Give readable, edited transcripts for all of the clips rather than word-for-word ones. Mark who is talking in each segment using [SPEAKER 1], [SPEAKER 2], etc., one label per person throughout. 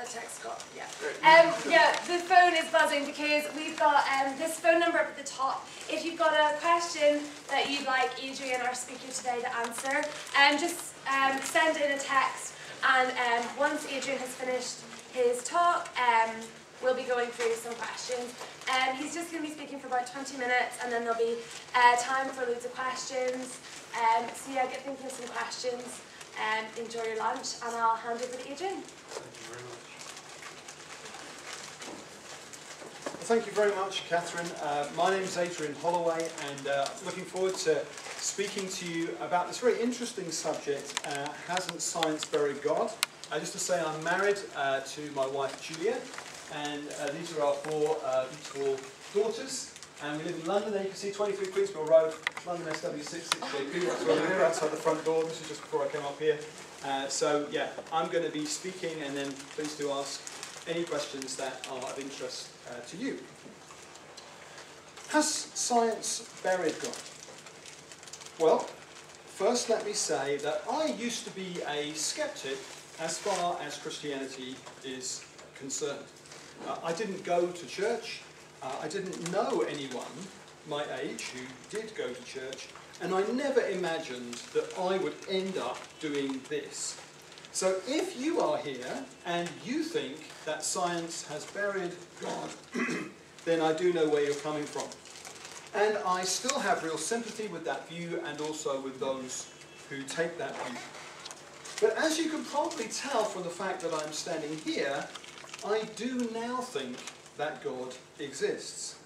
[SPEAKER 1] that text got, yeah. Yeah, the phone is buzzing because we've got this phone number up at the top. If you've got a question that you'd like Adrian, our speaker today, to answer, just send in a text, and once Adrian has finished his talk, we'll be going through some questions. He's just going to be speaking for about 20 minutes, and then there'll be time for loads of questions. So yeah, get thinking of some questions. Enjoy your lunch, and I'll hand over to Adrian.
[SPEAKER 2] Thank you very much, Catherine. My name is Adrian Holloway, and looking forward to speaking to you about this very interesting subject, hasn't science buried God? Just to say, I'm married to my wife Julia, and these are our four beautiful daughters. And we live in London. There you can see 23 Queensborough Road, London SW6 6JP. That's where we live, outside the front door. This is just before I came up here. So yeah, I'm going to be speaking, and then please do ask any questions that are of interest to you. Has science buried God? Well, first let me say that I used to be a skeptic as far as Christianity is concerned. I didn't go to church. I didn't know anyone my age who did go to church, and I never imagined that I would end up doing this. So if you are here and you think that science has buried God, then I do know where you're coming from. And I still have real sympathy with that view, and also with those who take that view. But as you can probably tell from the fact that I'm standing here, I do now think that God exists.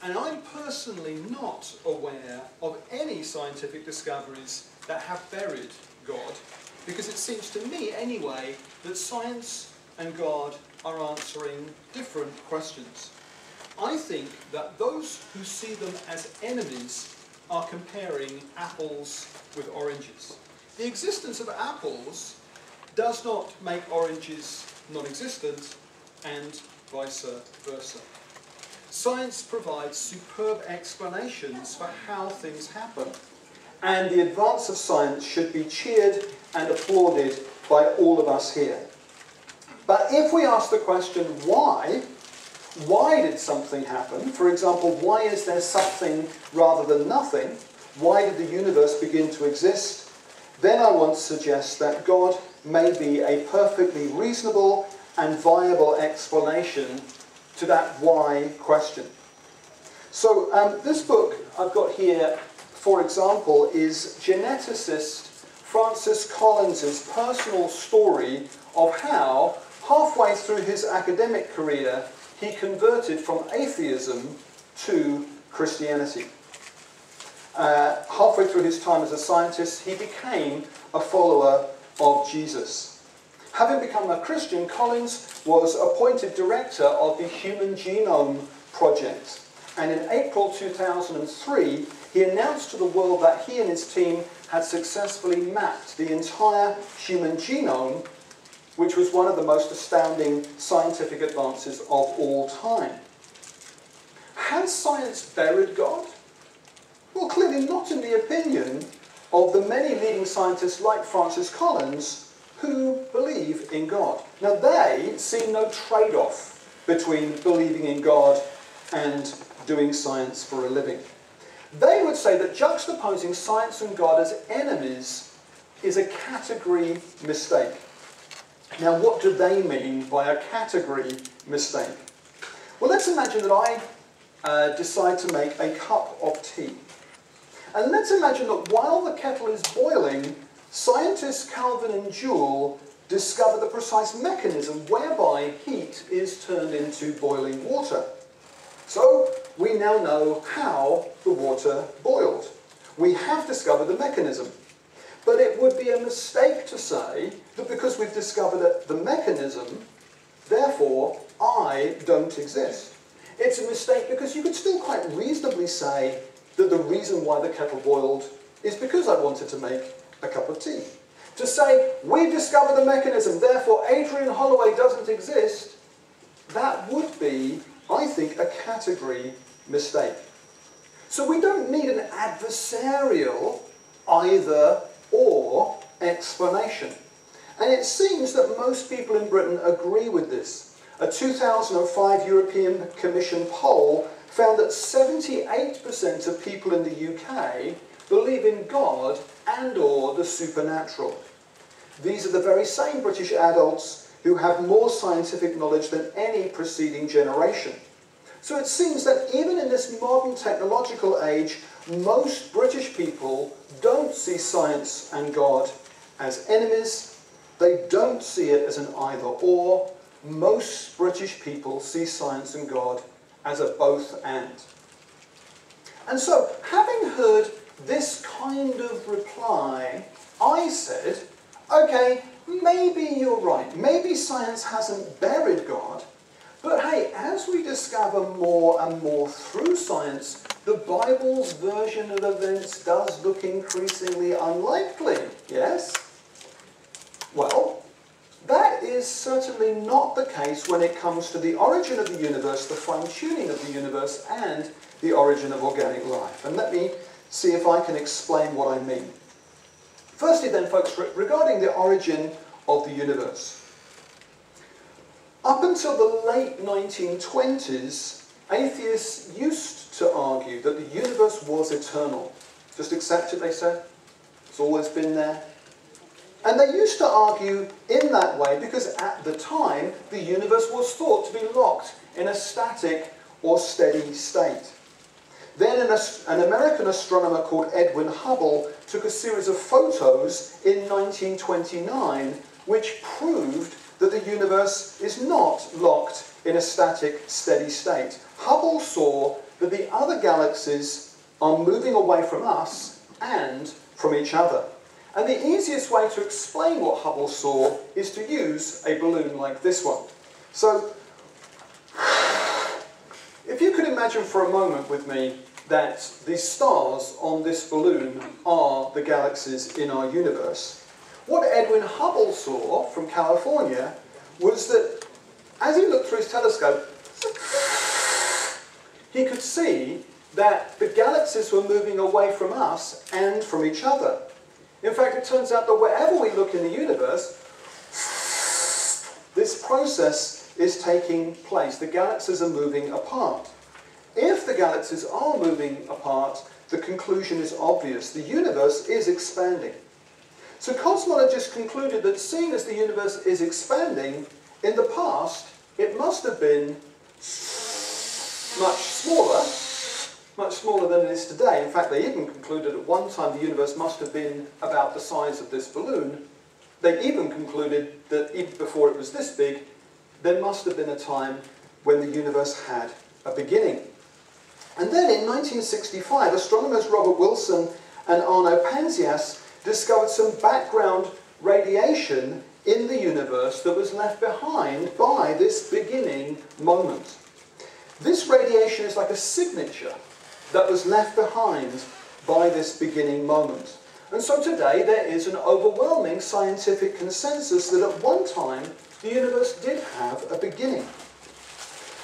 [SPEAKER 2] And I'm personally not aware of any scientific discoveries that have buried God, because it seems to me anyway that science and God are answering different questions. I think that those who see them as enemies are comparing apples with oranges. The existence of apples does not make oranges non-existent, and vice versa. Science provides superb explanations for how things happen, and the advance of science should be cheered and applauded by all of us here. But if we ask the question, why did something happen? For example, why is there something rather than nothing? Why did the universe begin to exist? Then I want to suggest that God may be a perfectly reasonable and viable explanation to that why question. So this book I've got here, for example, is geneticist Francis Collins's personal story of how, halfway through his academic career, he converted from atheism to Christianity. Halfway through his time as a scientist, he became a follower of Jesus. Having become a Christian, Collins was appointed director of the Human Genome Project. And in April 2003, he announced to the world that he and his team had successfully mapped the entire human genome, which was one of the most astounding scientific advances of all time. Has science buried God? Well, clearly not in the opinion of the many leading scientists like Francis Collins who believe in God. Now, they see no trade-off between believing in God and doing science for a living. They would say that juxtaposing science and God as enemies is a category mistake. Now, what do they mean by a category mistake? Well, let's imagine that I decide to make a cup of tea. And let's imagine that while the kettle is boiling, scientists Calvin and Joule discover the precise mechanism whereby heat is turned into boiling water. So we now know how the water boiled. We have discovered the mechanism. But it would be a mistake to say that because we've discovered the mechanism, therefore I don't exist. It's a mistake because you could still quite reasonably say that the reason why the kettle boiled is because I wanted to make a cup of tea. To say, we've discovered the mechanism, therefore Adrian Holloway doesn't exist, that would be, I think, a category mistake. So we don't need an adversarial either or explanation.
[SPEAKER 3] And it seems that most people in Britain agree with this. A 2005 European Commission poll found that 78% of people in the UK believe in God and/or the supernatural. These are the very same British adults who have more scientific knowledge than any preceding generation. So it seems that even in this modern technological age, most British people don't see science and God as enemies. They don't see it as an either-or. Most British people see science and God as a both-and. And so, having heard this kind of reply, I said, okay, maybe you're right. Maybe science hasn't buried God. But hey, as we discover more and more through science, the Bible's version of events does look increasingly unlikely, yes? Well, that is certainly not the case when it comes to the origin of the universe, the fine-tuning of the universe, and the origin of organic life. And let me see if I can explain what I mean. Firstly then, folks, regarding the origin of the universe. Up until the late 1920s, atheists used to argue that the universe was eternal. Just accept it, they said. It's always been there. And they used to argue in that way because at the time, the universe was thought to be locked in a static or steady state. Then an American astronomer called Edwin Hubble took a series of photos in 1929 which proved that the universe is not locked in a static, steady state. Hubble saw that the other galaxies are moving away from us and from each other. And the easiest way to explain what Hubble saw is to use a balloon like this one. So, if you could imagine for a moment with me that the stars on this balloon are the galaxies in our universe, what Edwin Hubble saw from California was that as he looked through his telescope, he could see that the galaxies were moving away from us and from each other. In fact, it turns out that wherever we look in the universe, this process is taking place. The galaxies are moving apart. If the galaxies are moving apart, the conclusion is obvious. The universe is expanding. So cosmologists concluded that seeing as the universe is expanding, in the past, it must have been much smaller than it is today. In fact, they even concluded at one time the universe must have been about the size of this balloon. They even concluded that even before it was this big, there must have been a time when the universe had a beginning. And then in 1965, astronomers Robert Wilson and Arno Panzias discovered some background radiation in the universe that was left behind by this beginning moment. This radiation is like a signature that was left behind by this beginning moment. And so today there is an overwhelming scientific consensus that at one time the universe did have a beginning.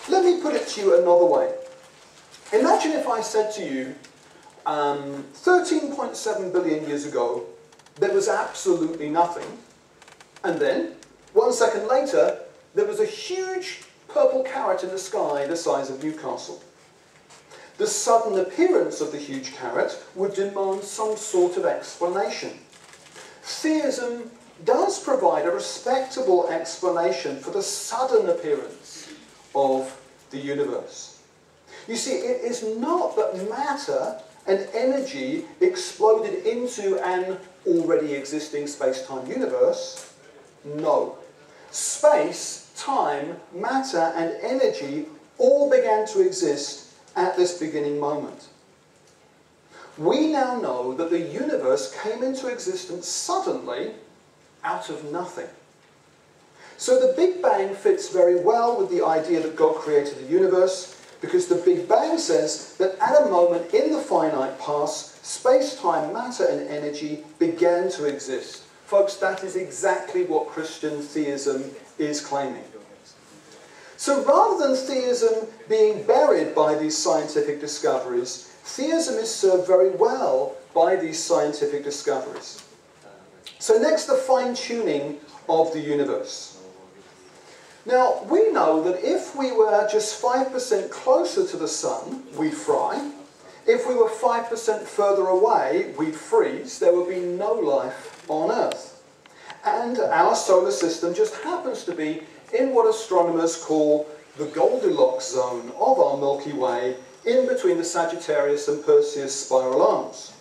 [SPEAKER 3] Let me put it to you another way. Imagine if I said to you, 13.7 billion years ago, there was absolutely nothing. And then, 1 second later, there was a huge purple carrot in the sky the size of Newcastle. The sudden appearance of the huge carrot would demand some sort of explanation. Theism does provide a respectable explanation for the sudden appearance of the universe. You see, it is not that matter and energy exploded into an already existing space-time universe. No. Space, time, matter and energy all began to exist at this beginning moment. We now know that the universe came into existence suddenly out of nothing. So the Big Bang fits very well with the idea that God created the universe, because the Big Bang says that at a moment in the finite past, space-time, matter and energy began to exist. Folks, that is exactly what Christian theism is claiming. So rather than theism being buried by these scientific discoveries, theism is served very well by these scientific discoveries. So next, the fine-tuning of the universe. Now, we know that if we were just 5% closer to the sun, we'd fry. If we were 5% further away, we'd freeze. There would be no life on Earth. And our solar system just happens to be in what astronomers call the Goldilocks zone of our Milky Way, in between the Sagittarius and Perseus spiral arms.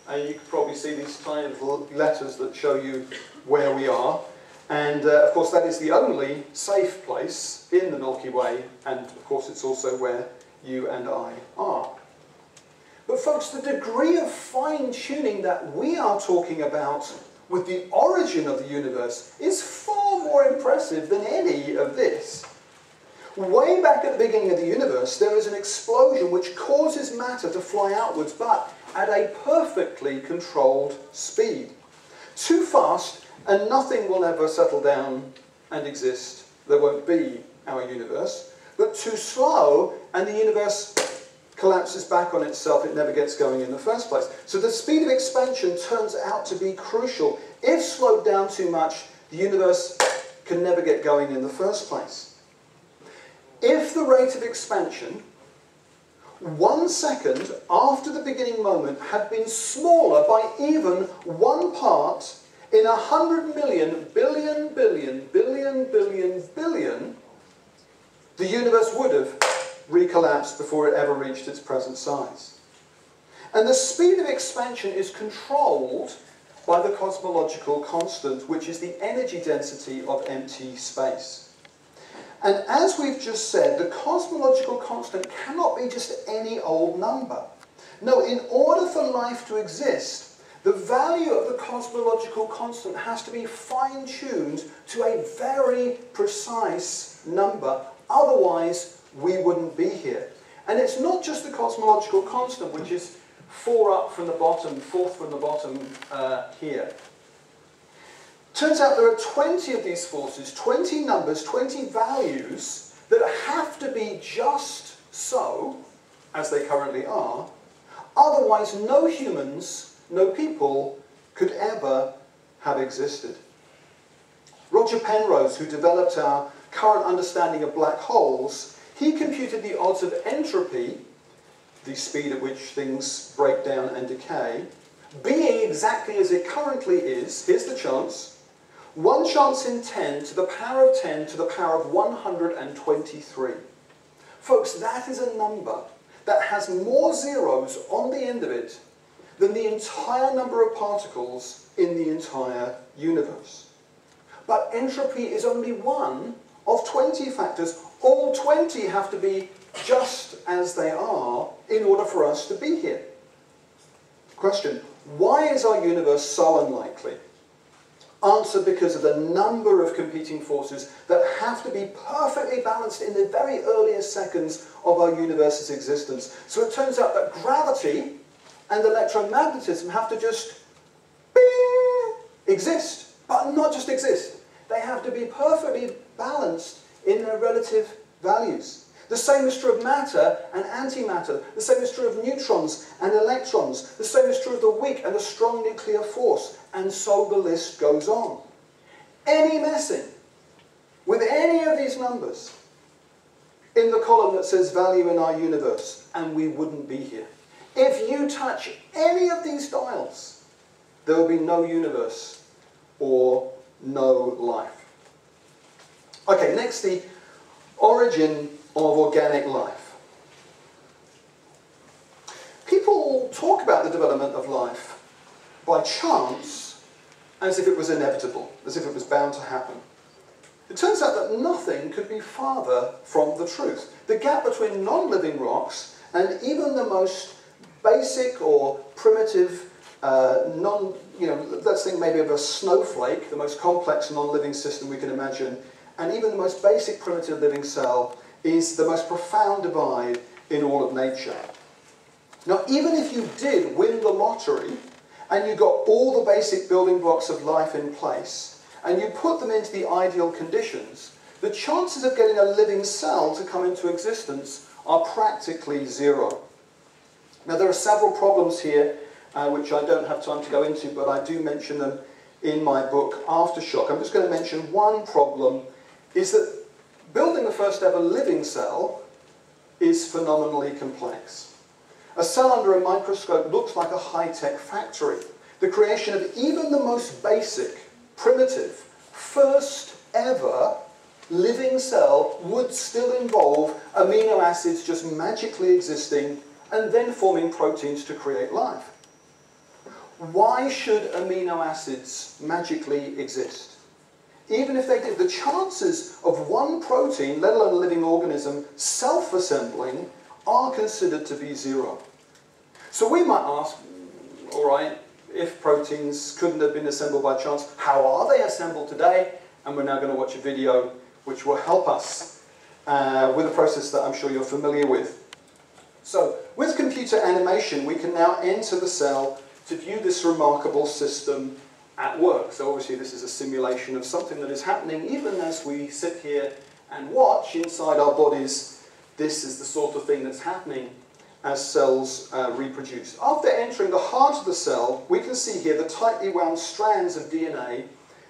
[SPEAKER 3] And you can probably see these tiny little letters that show you where we are. And of course that is the only safe place in the Milky Way, and of course it's also where you and I are. But folks, the degree of fine-tuning that we are talking about with the origin of the universe is far more impressive than any of this. Way back at the beginning of the universe, there is an explosion which causes matter to fly outwards, but at a perfectly controlled speed. Too fast, and nothing will ever settle down and exist. There won't be our universe. But too slow, and the universe collapses back on itself. It never gets going in the first place. So the speed of expansion turns out to be crucial. If slowed down too much, the universe can never get going in the first place. If the rate of expansion, 1 second after the beginning moment, had been smaller by even 1 part in 100 million, billion, the universe would have recollapsed before it ever reached its present size. And the speed of expansion is controlled by the cosmological constant, which is the energy density of empty space. And as we've just said, the cosmological constant cannot be just any old number. No, in order for life to exist, the value of the cosmological constant has to be fine-tuned to a very precise number. Otherwise, we wouldn't be here. And it's not just the cosmological constant, which is 4 up from the bottom, 4th from the bottom here. Turns out there are 20 of these forces, 20 numbers, 20 values that have to be just so, as they currently are. Otherwise, no humans, no people, could ever have existed. Roger Penrose, who developed our current understanding of black holes, he computed the odds of entropy, the speed at which things break down and decay, being exactly as it currently is. Here's the chance. 1 chance in 10 to the power of 10 to the power of 123. Folks, that is a number that has more zeros on the end of it than the entire number of particles in the entire universe. But entropy is only one of 20 factors. All 20 have to be just as they are in order for us to be here. Question: why is our universe so unlikely? Answer: because of the number of competing forces that have to be perfectly balanced in the very earliest seconds of our universe's existence. So it turns out that gravity and electromagnetism have to just bing, exist, but not just exist. They have to be perfectly balanced in their relative values. The same is true of matter and antimatter. The same is true of neutrons and electrons. The same is true of the weak and the strong nuclear force. And so the list goes on. Any messing with any of these numbers in the column that says value in our universe, and we wouldn't be here. If you touch any of these dials, there will be no universe or no life. Okay, next, the origin of organic life. People talk about the development of life by chance as if it was inevitable, as if it was bound to happen. It turns out that nothing could be farther from the truth. The gap between non-living rocks and even the most basic or primitive, let's think maybe of a snowflake, the most complex non-living system we can imagine, and even the most basic primitive living cell is the most profound divide in all of nature. Now, even if you did win the lottery and you got all the basic building blocks of life in place and you put them into the ideal conditions, the chances of getting a living cell to come into existence are practically zero. Now, there are several problems here which I don't have time to go into, but I do mention them in my book, Aftershock. I'm just going to mention one problem, is that building the first ever living cell is phenomenally complex. A cell under a microscope looks like a high-tech factory. The creation of even the most basic, primitive, first ever living cell would still involve amino acids just magically existing and then forming proteins to create life. Why should amino acids magically exist? Even if they did, the chances of one protein, let alone a living organism, self-assembling are considered to be zero. So we might ask, all right, if proteins couldn't have been assembled by chance, how are they assembled today? And we're now going to watch a video which will help us with a process that I'm sure you're familiar with. So, with computer animation, we can now enter the cell to view this remarkable system at work. So obviously this is a simulation of something that is happening even as we sit here and watch inside our bodies. This is the sort of thing that's happening as cells reproduce. After entering the heart of the cell, we can see here the tightly wound strands of DNA.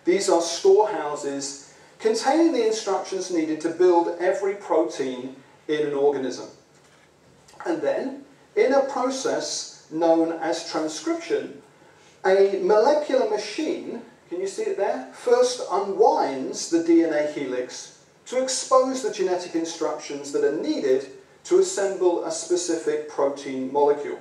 [SPEAKER 3] These are storehouses containing the instructions needed to build every protein in an organism. And then, in a process known as transcription, a molecular machine, can you see it there, first unwinds the DNA helix to expose the genetic instructions that are needed to assemble a specific protein molecule.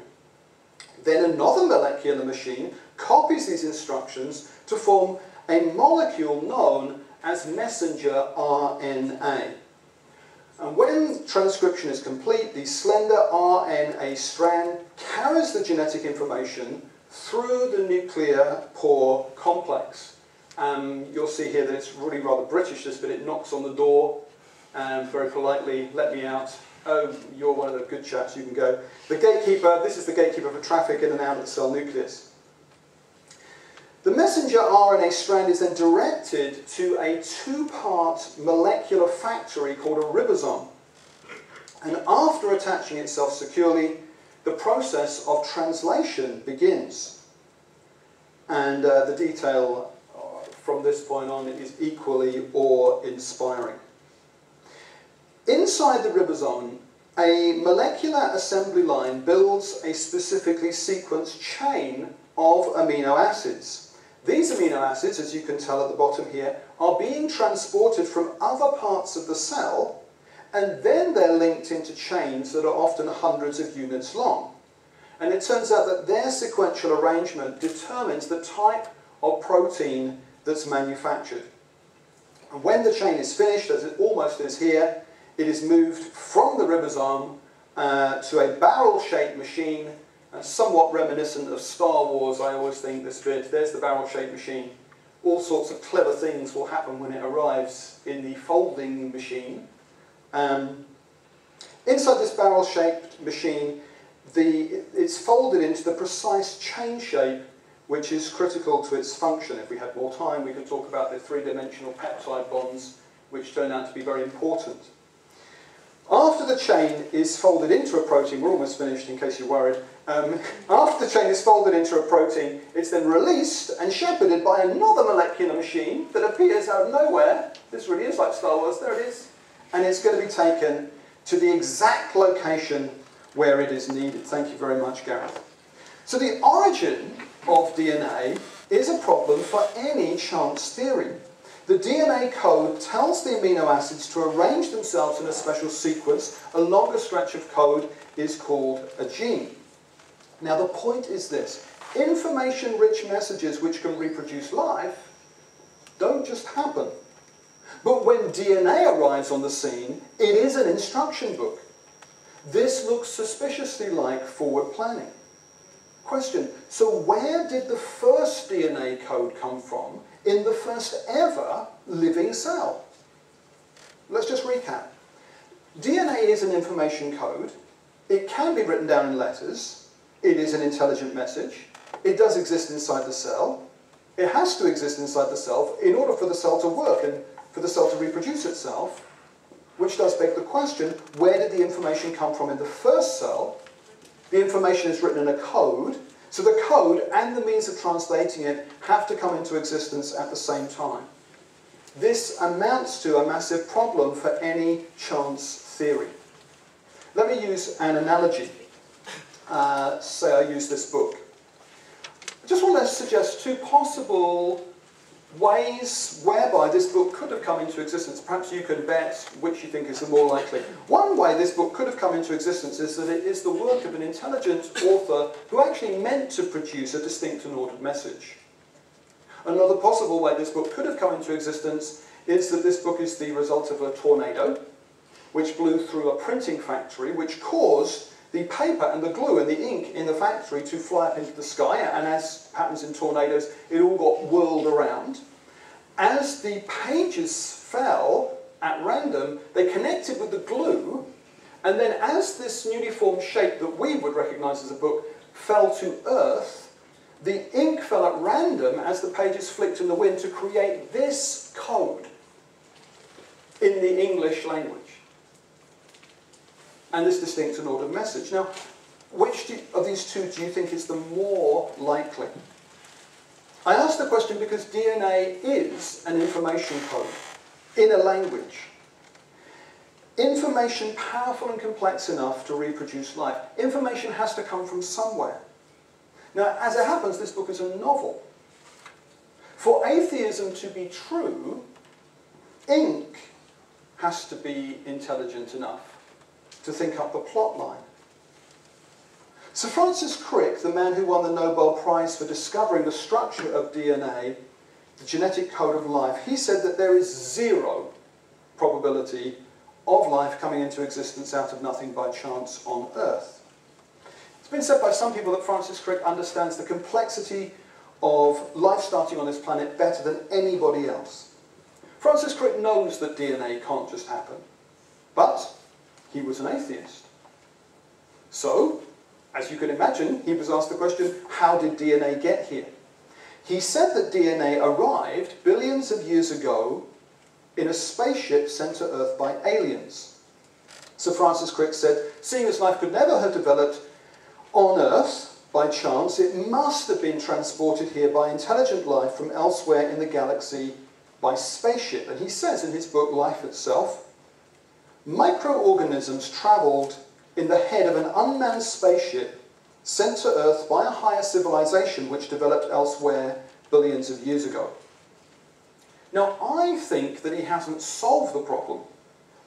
[SPEAKER 3] Then another molecular machine copies these instructions to form a molecule known as messenger RNA. And when transcription is complete, the slender RNA strand carries the genetic information through the nuclear pore complex. You'll see here that it's really rather British, this bit. It knocks on the door and very politely, let me out. Oh, you're one of the good chaps, you can go. The gatekeeper, this is the gatekeeper for traffic in and out of the cell nucleus. The messenger RNA strand is then directed to a two-part molecular factory called a ribosome. And after attaching itself securely, the process of translation begins. And the detail from this point on is equally awe-inspiring. Inside the ribosome, a molecular assembly line builds a specifically sequenced chain of amino acids. These amino acids, as you can tell at the bottom here, are being transported from other parts of the cell, and then they're linked into chains that are often hundreds of units long. And it turns out that their sequential arrangement determines the type of protein that's manufactured. And when the chain is finished, as it almost is here, it is moved from the ribosome to a barrel-shaped machine, somewhat reminiscent of Star Wars, I always think, this bit. There's the barrel-shaped machine. All sorts of clever things will happen when it arrives in the folding machine. Inside this barrel-shaped machine, it's folded into the precise chain shape which is critical to its function. If we had more time, we could talk about the three-dimensional peptide bonds, which turn out to be very important. After the chain is folded into a protein, we're almost finished in case you're worried. After the chain is folded into a protein, it's then released and shepherded by another molecular machine that appears out of nowhere. This really is like Star Wars, there it is. And it's going to be taken to the exact location where it is needed. Thank you very much, Gareth. So the origin of DNA is a problem for any chance theory. The DNA code tells the amino acids to arrange themselves in a special sequence. A longer stretch of code is called a gene. Now the point is this: information-rich messages which can reproduce life don't just happen. But when DNA arrives on the scene, it is an instruction book. This looks suspiciously like forward planning. Question: so where did the first DNA code come from in the first ever living cell? Let's just recap. DNA is an information code. It can be written down in letters. It is an intelligent message. It does exist inside the cell. It has to exist inside the cell in order for the cell to work and for the cell to reproduce itself, which does beg the question, where did the information come from in the first cell? The information is written in a code. So the code and the means of translating it have to come into existence at the same time. This amounts to a massive problem for any chance theory. Let me use an analogy. Say I use this book. I just want to suggest two possible ways whereby this book could have come into existence. Perhaps you can bet which you think is the more likely. One way this book could have come into existence is that it is the work of an intelligent author who actually meant to produce a distinct and ordered message. Another possible way this book could have come into existence is that this book is the result of a tornado which blew through a printing factory, which caused the paper and the glue and the ink in the factory to fly up into the sky, and as happens in tornadoes, it all got whirled around. As the pages fell at random, they connected with the glue, and then as this newly formed shape that we would recognise as a book fell to earth, the ink fell at random as the pages flicked in the wind to create this code in the English language. And this distinct and ordered message. Now, which of these two do you think is the more likely? I ask the question because DNA is an information code in a language. Information powerful and complex enough to reproduce life. Information has to come from somewhere. Now, as it happens, this book is a novel. For atheism to be true, ink has to be intelligent enough to think up the plot line. Sir Francis Crick, the man who won the Nobel Prize for discovering the structure of DNA, the genetic code of life, he said that there is zero probability of life coming into existence out of nothing by chance on Earth. It's been said by some people that Francis Crick understands the complexity of life starting on this planet better than anybody else. Francis Crick knows that DNA can't just happen, but he was an atheist. So, as you can imagine, he was asked the question, how did DNA get here? He said that DNA arrived billions of years ago in a spaceship sent to Earth by aliens. Sir Francis Crick said, seeing as life could never have developed on Earth by chance, it must have been transported here by intelligent life from elsewhere in the galaxy by spaceship. And he says in his book, Life Itself, microorganisms travelled in the head of an unmanned spaceship sent to Earth by a higher civilization which developed elsewhere billions of years ago. Now, I think that he hasn't solved the problem.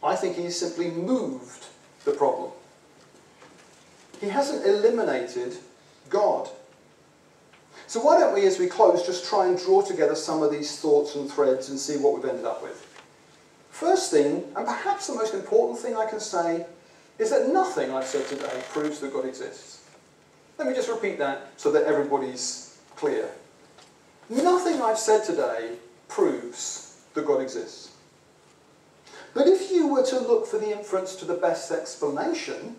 [SPEAKER 3] I think he's simply moved the problem. He hasn't eliminated God. So why don't we, as we close, just try and draw together some of these thoughts and threads and see what we've ended up with. First thing, and perhaps the most important thing I can say, is that nothing I've said today proves that God exists. Let me just repeat that so that everybody's clear. Nothing I've said today proves that God exists. But if you were to look for the inference to the best explanation,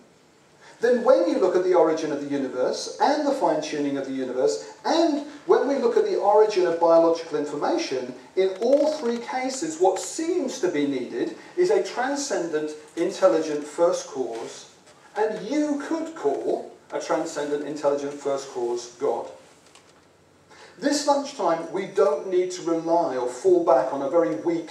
[SPEAKER 3] then when you look at the origin of the universe and the fine-tuning of the universe, and when we look at the origin of biological information, in all three cases what seems to be needed is a transcendent, intelligent first cause, and you could call a transcendent, intelligent first cause God. This lunchtime we don't need to rely or fall back on a very weak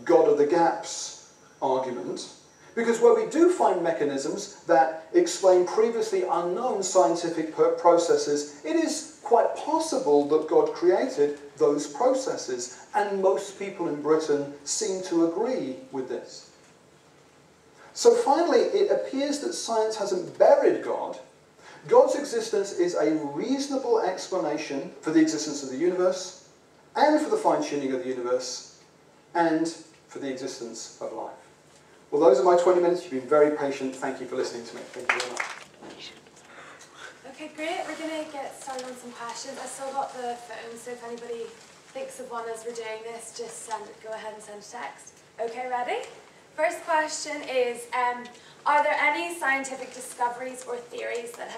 [SPEAKER 3] God of the gaps argument, because where we do find mechanisms that explain previously unknown scientific processes, it is quite possible that God created those processes, and most people in Britain seem to agree with this. So finally, it appears that science hasn't buried God. God's existence is a reasonable explanation for the existence of the universe, and for the fine-tuning of the universe, and for the existence of life. Well, those are my 20 minutes. You've been very patient. Thank you for listening to me. Thank you very much.
[SPEAKER 1] Okay, great. We're going to get started on some questions. I still got the phone, so if anybody thinks of one as we're doing this, just go ahead and send a text. Okay, ready? First question is, are there any scientific discoveries or theories that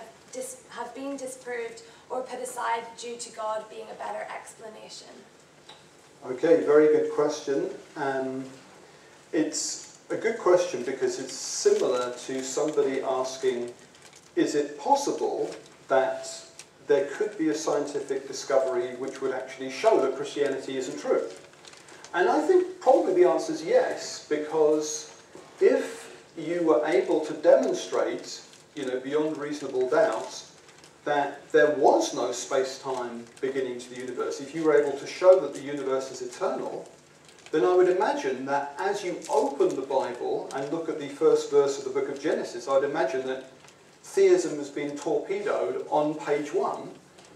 [SPEAKER 1] have been disproved or put aside due to God being a better explanation?
[SPEAKER 3] Okay, very good question. It's a good question because it's similar to somebody asking, is it possible that there could be a scientific discovery which would actually show that Christianity isn't true? And I think probably the answer is yes, because if you were able to demonstrate, beyond reasonable doubt, that there was no space-time beginning to the universe, if you were able to show that the universe is eternal, then I would imagine that as you open the Bible and look at the first verse of the book of Genesis, I'd imagine that theism has been torpedoed on page 1,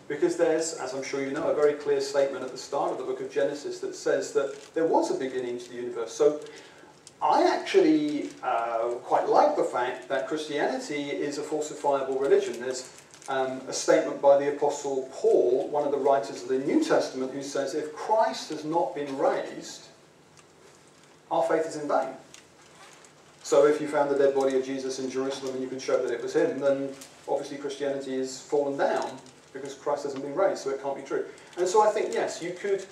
[SPEAKER 3] because there's, as I'm sure you know, a very clear statement at the start of the book of Genesis that says that there was a beginning to the universe. So I actually quite like the fact that Christianity is a falsifiable religion. There's a statement by the Apostle Paul, one of the writers of the New Testament, who says, if Christ has not been raised, our faith is in vain. So if you found the dead body of Jesus in Jerusalem and you can show that it was him, then obviously Christianity has fallen down because Christ hasn't been raised, so it can't be true. And so I think, yes, you could,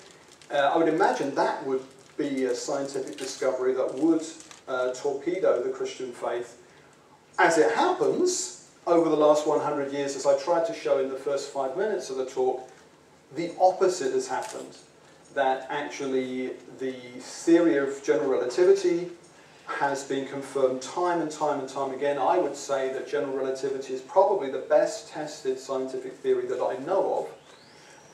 [SPEAKER 3] I would imagine that would be a scientific discovery that would torpedo the Christian faith. As it happens, over the last 100 years, as I tried to show in the first 5 minutes of the talk, the opposite has happened. That actually the theory of general relativity has been confirmed time and time and time again. I would say that general relativity is probably the best tested scientific theory that I know of.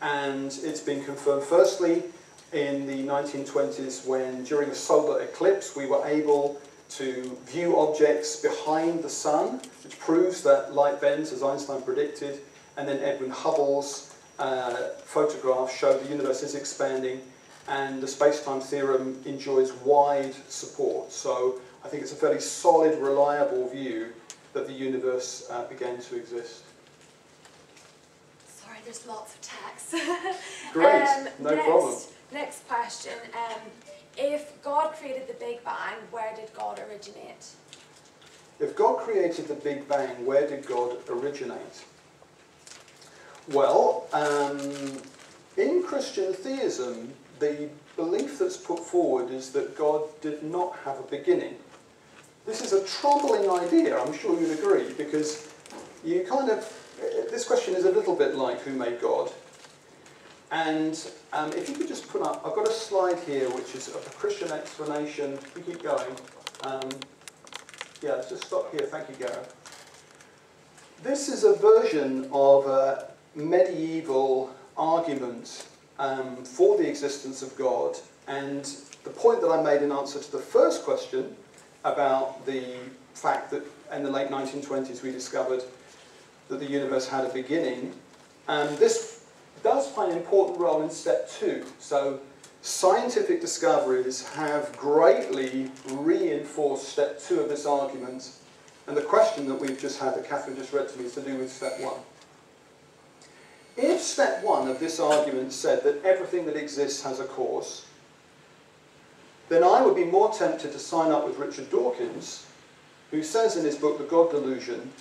[SPEAKER 3] And it's been confirmed firstly in the 1920s when, during a solar eclipse, we were able to view objects behind the sun, which proves that light bends, as Einstein predicted. And then Edwin Hubble's photographs show the universe is expanding, and the space-time theorem enjoys wide support. So I think it's a fairly solid, reliable view that the universe began to exist.
[SPEAKER 1] Sorry, there's lots of text.
[SPEAKER 3] Great, no problem.
[SPEAKER 1] Next question. If God created the Big Bang, where did God originate?
[SPEAKER 3] If God created the Big Bang, where did God originate? Well, in Christian theism, the belief that's put forward is that God did not have a beginning. This is a troubling idea, I'm sure you'd agree, because you kind of, this question is a little bit like who made God. And if you could just put up, I've got a slide here which is a Christian explanation. We keep going. Yeah, let's just stop here. Thank you, Gareth. This is a version of a medieval argument for the existence of God, and the point that I made in answer to the first question about the fact that in the late 1920s we discovered that the universe had a beginning, this does play an important role in step 2. So scientific discoveries have greatly reinforced step 2 of this argument, and the question that we've just had, that Catherine just read to me, is to do with step 1. If step 1 of this argument said that everything that exists has a cause, then I would be more tempted to sign up with Richard Dawkins, who says in his book, The God Delusion,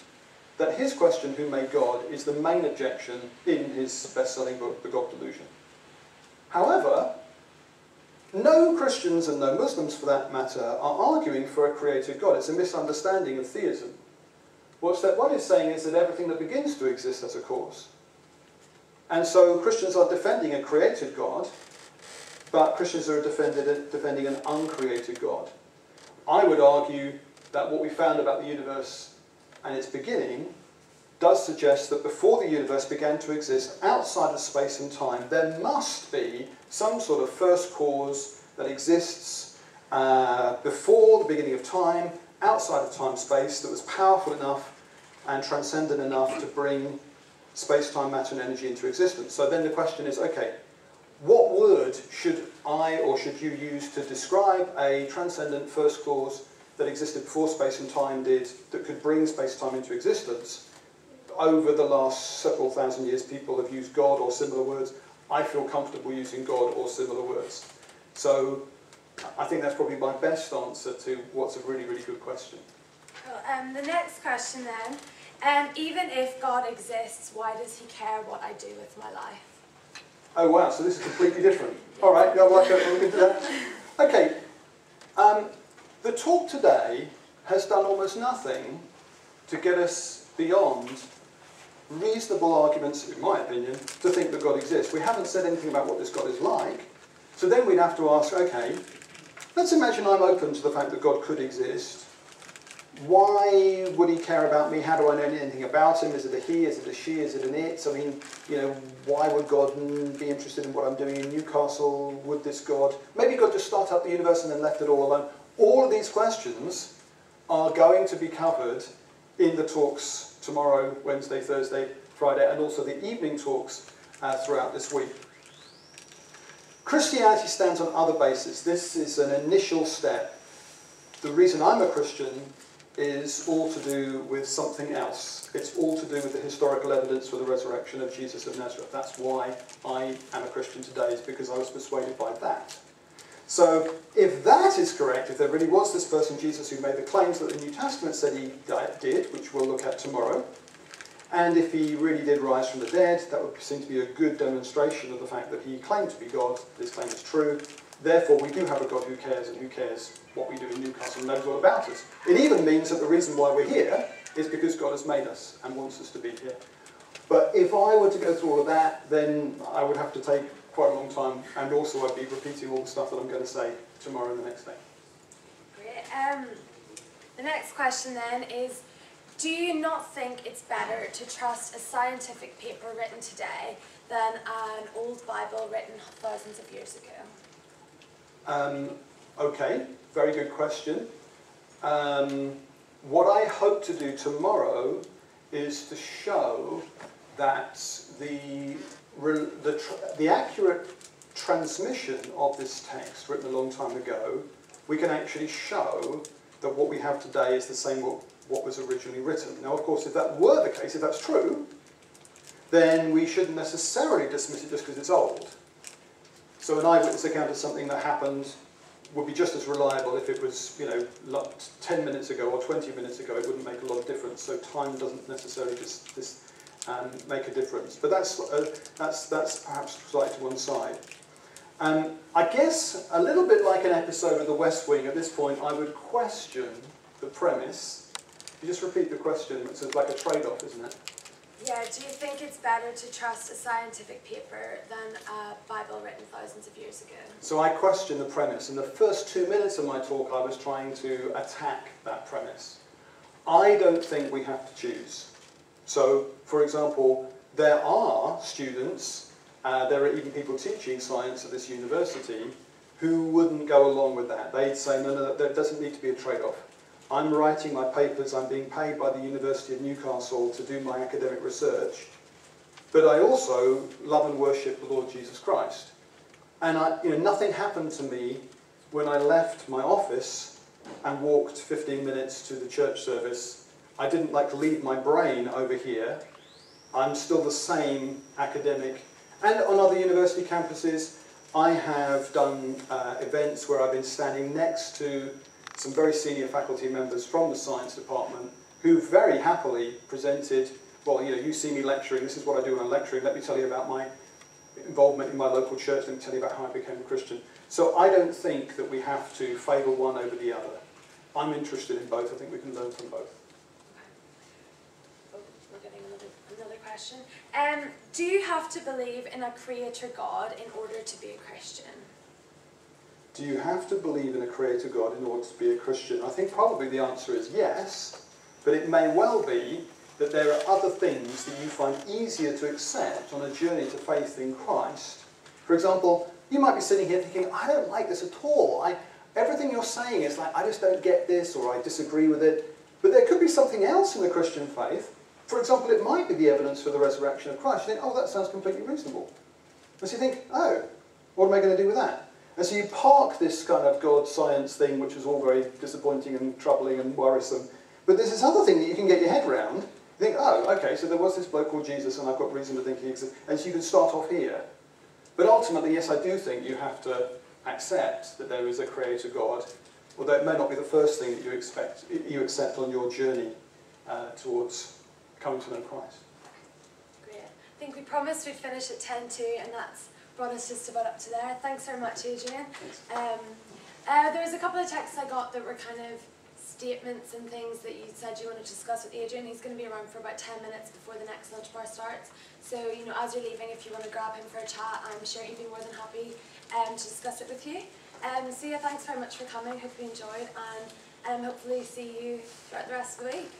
[SPEAKER 3] that his question, who made God, is the main objection in his best-selling book, The God Delusion. However, no Christians and no Muslims, for that matter, are arguing for a created God. It's a misunderstanding of theism. What step 1 is saying is that everything that begins to exist has a cause. And so Christians are defending a created God, but Christians are defending an uncreated God. I would argue that what we found about the universe and its beginning does suggest that before the universe began to exist outside of space and time, there must be some sort of first cause that exists before the beginning of time, outside of time-space, that was powerful enough and transcendent enough to bring space-time, matter and energy into existence. So then the question is, okay, what word should I or should you use to describe a transcendent first cause that existed before space and time did, that could bring space-time into existence? Over the last several thousand years, people have used God or similar words. I feel comfortable using God or similar words. So I think that's probably my best answer to what's a really, really good question.
[SPEAKER 1] Cool. The next question then. Even if God exists, why does he care what I do with my life?
[SPEAKER 3] Oh wow, so this is completely different. All right, we'll look into that. Okay, the talk today has done almost nothing to get us beyond reasonable arguments, in my opinion, to think that God exists. We haven't said anything about what this God is like. So then we'd have to ask, okay, let's imagine I'm open to the fact that God could exist. Why would he care about me? How do I know anything about him? Is it a he? Is it a she? Is it an it? I mean, why would God be interested in what I'm doing in Newcastle? Would this God... Maybe God just started up the universe and then left it all alone. All of these questions are going to be covered in the talks tomorrow, Wednesday, Thursday, Friday, and also the evening talks throughout this week. Christianity stands on other bases. This is an initial step. The reason I'm a Christian is all to do with something else. It's all to do with the historical evidence for the resurrection of Jesus of Nazareth. That's why I am a Christian today, is because I was persuaded by that. So if that is correct, if there really was this person, Jesus, who made the claims that the New Testament said he did, which we'll look at tomorrow, and if he really did rise from the dead, that would seem to be a good demonstration of the fact that he claimed to be God. This claim is true. Therefore, we do have a God who cares, and who cares what we do in Newcastle and knows all about us. It even means that the reason why we're here is because God has made us and wants us to be here. But if I were to go through all of that, then I would have to take quite a long time, and also I'd be repeating all the stuff that I'm going to say tomorrow and the next day.
[SPEAKER 1] Great. The next question then is, do you not think it's better to trust a scientific paper written today than an old Bible written thousands of years ago?
[SPEAKER 3] Okay, very good question. What I hope to do tomorrow is to show that the accurate transmission of this text written a long time ago, we can actually show that what we have today is the same what was originally written. Now, of course, if that were the case, if that's true, then we shouldn't necessarily dismiss it just because it's old. So an eyewitness account of something that happened would be just as reliable if it was, 10 minutes ago or 20 minutes ago. It wouldn't make a lot of difference. So time doesn't necessarily just make a difference. But that's perhaps slightly to one side. I guess a little bit like an episode of The West Wing, at this point I would question the premise. You just repeat the question. It's like a trade-off, isn't it?
[SPEAKER 1] Yeah, do you think it's better to trust a scientific paper than a Bible written thousands of years ago?
[SPEAKER 3] So I question the premise. In the first 2 minutes of my talk, I was trying to attack that premise. I don't think we have to choose. So, for example, there are students, there are even people teaching science at this university, who wouldn't go along with that. They'd say, no, there doesn't need to be a trade-off. I'm writing my papers, I'm being paid by the University of Newcastle to do my academic research, but I also love and worship the Lord Jesus Christ. And nothing happened to me when I left my office and walked 15 minutes to the church service. I didn't leave my brain over here. I'm still the same academic. And on other university campuses, I have done events where I've been standing next to some very senior faculty members from the science department who very happily presented, well, you see me lecturing, this is what I do when I'm lecturing, let me tell you about my involvement in my local church, let me tell you about how I became a Christian. So I don't think that we have to favour one over the other. I'm interested in both, I think we can learn from both.
[SPEAKER 1] Oh, we're getting another question. Do you have to believe in a creator God in order to be a Christian?
[SPEAKER 3] Do you have to believe in a creator God in order to be a Christian? I think probably the answer is yes, but it may well be that there are other things that you find easier to accept on a journey to faith in Christ. For example, you might be sitting here thinking, I don't like this at all. Everything you're saying is like, I just don't get this, or I disagree with it. But there could be something else in the Christian faith. For example, it might be the evidence for the resurrection of Christ. You think, oh, that sounds completely reasonable. And so you think, oh, what am I going to do with that? And so you park this kind of God science thing, which is all very disappointing and troubling and worrisome. But there's this other thing that you can get your head around. You think, oh, okay, so there was this bloke called Jesus, and I've got reason to think he exists. And so you can start off here. But ultimately, yes, I do think you have to accept that there is a creator God, although it may not be the first thing that you accept on your journey towards coming to know Christ.
[SPEAKER 1] Great. I think we promised we'd finish at 10:02, and that's brought us just about up to there. Thanks very much, Adrian. There was a couple of texts I got that were kind of statements and things that you said you wanted to discuss with Adrian. He's going to be around for about 10 minutes before the next lunch bar starts. So, you know, as you're leaving, if you want to grab him for a chat, I'm sure he'd be more than happy to discuss it with you. So yeah, thanks very much for coming. Hope you enjoyed, and hopefully see you throughout the rest of the week.